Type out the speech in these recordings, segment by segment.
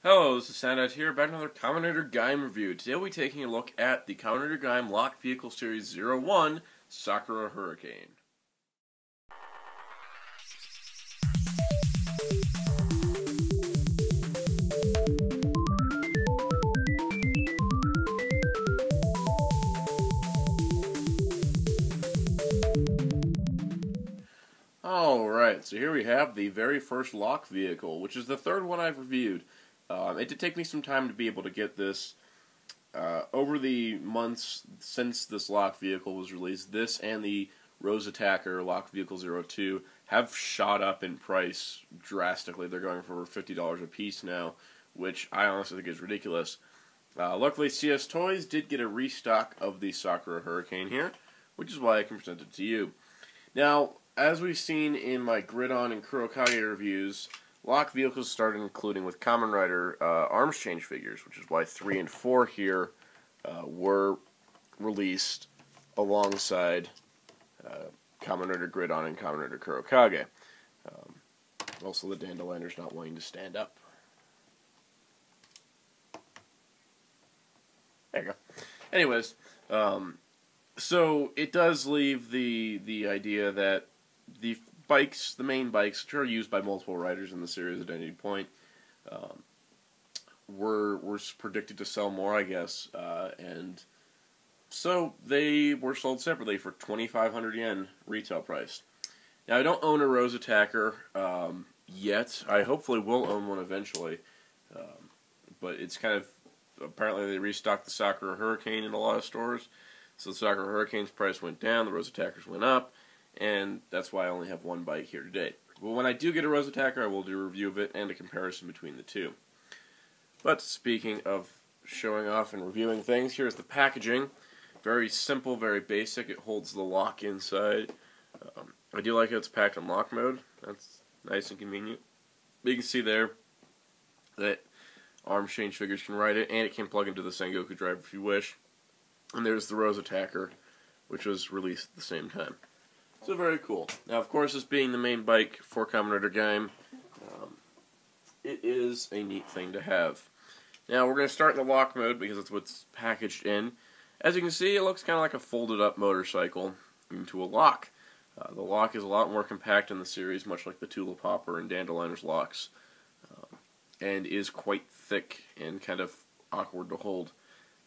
Hello, this is Soundout here, back with another Kamen Gaim review. Today we'll be taking a look at the Kamen Gaim Locked Vehicle Series 01, Sakura Hurricane. Alright, so here we have the very first lock vehicle, which is the third one I've reviewed. It did take me some time to be able to get this. Over the months since this lock vehicle was released, this and the Rose Attacker Lock Vehicle 02 have shot up in price drastically. They're going for over $50 a piece now, which I honestly think is ridiculous. Luckily, CS Toys did get a restock of the Sakura Hurricane here, which is why I can present it to you. Now, as we've seen in my Grid-On and Kurokage reviews, lock vehicles started including with Kamen Rider arms change figures, which is why 3 and 4 here were released alongside Kamen Rider Grid-On and Kamen Rider Kurokage. Also, the Dandeliner's not wanting to stand up. There you go. Anyways, so it does leave the idea that the bikes, the main bikes, which are used by multiple riders in the series at any point, were predicted to sell more, I guess, and so they were sold separately for 2,500 yen retail price. Now, I don't own a Rose Attacker yet. I hopefully will own one eventually, but it's kind of, apparently they restocked the Sakura Hurricane in a lot of stores, so the Sakura Hurricane's price went down, the Rose Attackers went up, and that's why I only have one bike here today. But when I do get a Rose Attacker, I will do a review of it and a comparison between the two. But speaking of showing off and reviewing things, here's the packaging. Very simple, very basic. It holds the lock inside. I do like how it's packed in lock mode. That's nice and convenient. But you can see there that arms change figures can ride it, and it can plug into the Sengoku drive if you wish. And there's the Rose Attacker, which was released at the same time. So very cool. Now, of course, this being the main bike for Kamen Rider Gaim, it is a neat thing to have. Now, we're going to start in the lock mode because that's what's packaged in. As you can see, it looks kind of like a folded-up motorcycle into a lock. The lock is a lot more compact in the series, much like the Tulip Hopper and Dandeliner's locks, and is quite thick and kind of awkward to hold.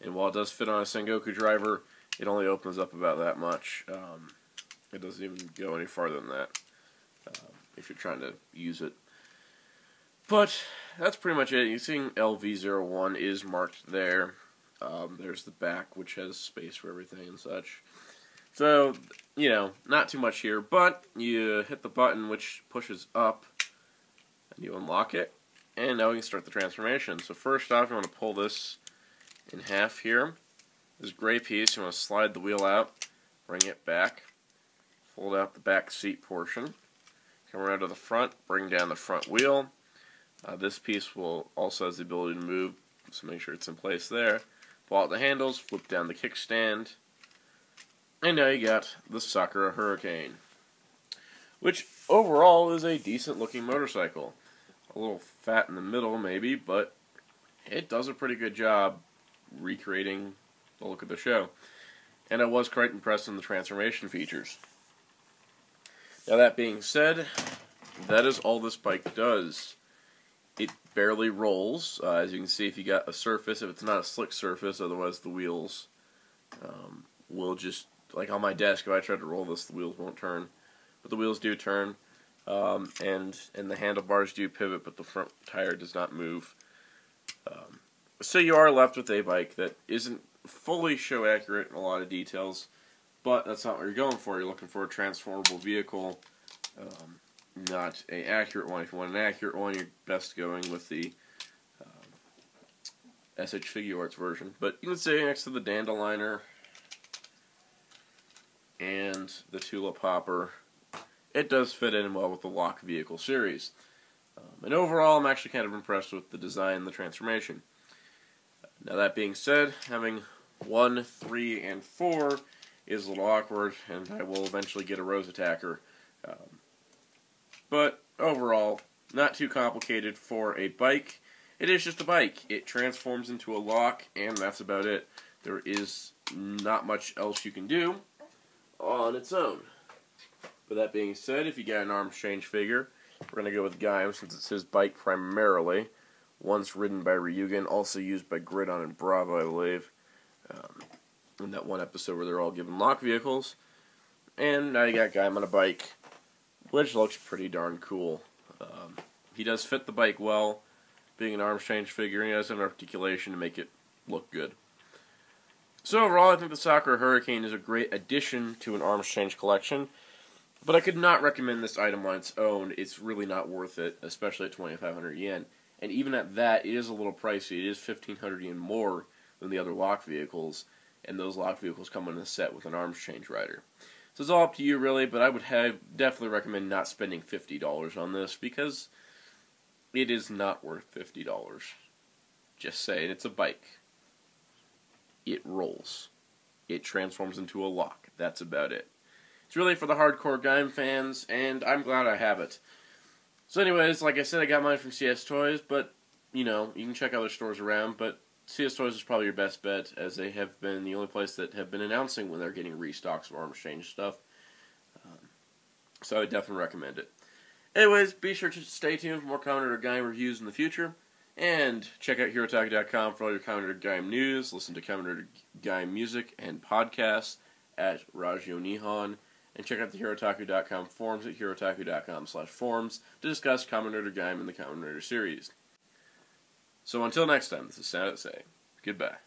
And while it does fit on a Sengoku driver, it only opens up about that much. It doesn't even go any farther than that if you're trying to use it. But that's pretty much it. You see LV01 is marked there. There's the back, which has space for everything and such. So, you know, not too much here, but you hit the button which pushes up, and you unlock it, and now we can start the transformation. So first off, you want to pull this in half here. This gray piece, you want to slide the wheel out, bring it back, fold out the back seat portion, come around to the front, bring down the front wheel. This piece will also has the ability to move, so make sure it's in place there. Pull out the handles, flip down the kickstand, and now you got the Sakura Hurricane, which overall is a decent looking motorcycle. A little fat in the middle maybe, but it does a pretty good job recreating the look of the show. And I was quite impressed in the transformation features. Now, that being said, that is all this bike does. It barely rolls. As you can see, if you got a surface, if it's not a slick surface, otherwise the wheels will just, like on my desk, if I try to roll this, the wheels won't turn. But the wheels do turn, and the handlebars do pivot, but the front tire does not move. So you are left with a bike that isn't fully show accurate in a lot of details, but that's not what you're going for. You're looking for a transformable vehicle, not an accurate one. If you want an accurate one, you're best going with the SH Figure Arts version. But you can see next to the Dandeliner and the Tulip Hopper, it does fit in well with the lock vehicle series. And overall, I'm actually kind of impressed with the design and the transformation. Now, that being said, having 1, 3, and 4 is a little awkward, and I will eventually get a Rose Attacker. But overall, not too complicated for a bike, It is just a bike. It transforms into a lock, and that's about it. There is not much else you can do on its own. But that being said, if you got an arms change figure, we're going to go with Gaim since it's his bike primarily. Once ridden by Ryugen, also used by Gridon and Bravo, I believe. In that one episode where they're all given lock vehicles. And now you got Gaim on a bike, which looks pretty darn cool. He does fit the bike well, being an arms change figure, and he has an articulation to make it look good. So overall, I think the Sakura Hurricane is a great addition to an arms change collection, but I could not recommend this item on its own. It's really not worth it, especially at 2,500 yen. And even at that, it is a little pricey. It is 1,500 yen more than the other lock vehicles, and those lock vehicles come in a set with an arms change rider. So it's all up to you, really, but I would definitely recommend not spending $50 on this, because it is not worth $50. Just saying, it's a bike. It rolls. It transforms into a lock. That's about it. It's really for the hardcore Gaim fans, and I'm glad I have it. So anyways, like I said, I got mine from CS Toys, but, you know, you can check other stores around, but CS Toys is probably your best bet, as they have been the only place that have been announcing when they're getting restocks of arms change stuff. So I would definitely recommend it. Anyways, be sure to stay tuned for more Kamen Rider Gaim reviews in the future, and check out Hirotaku.com for all your Kamen Rider Gaim news, listen to Kamen Rider Gaim music and podcasts at Radio Nihon, and check out the Hirotaku.com forums at hirotaku.com/forums to discuss Kamen Rider Gaim and the Kamen Rider series. So until next time, this is Soundout saying goodbye.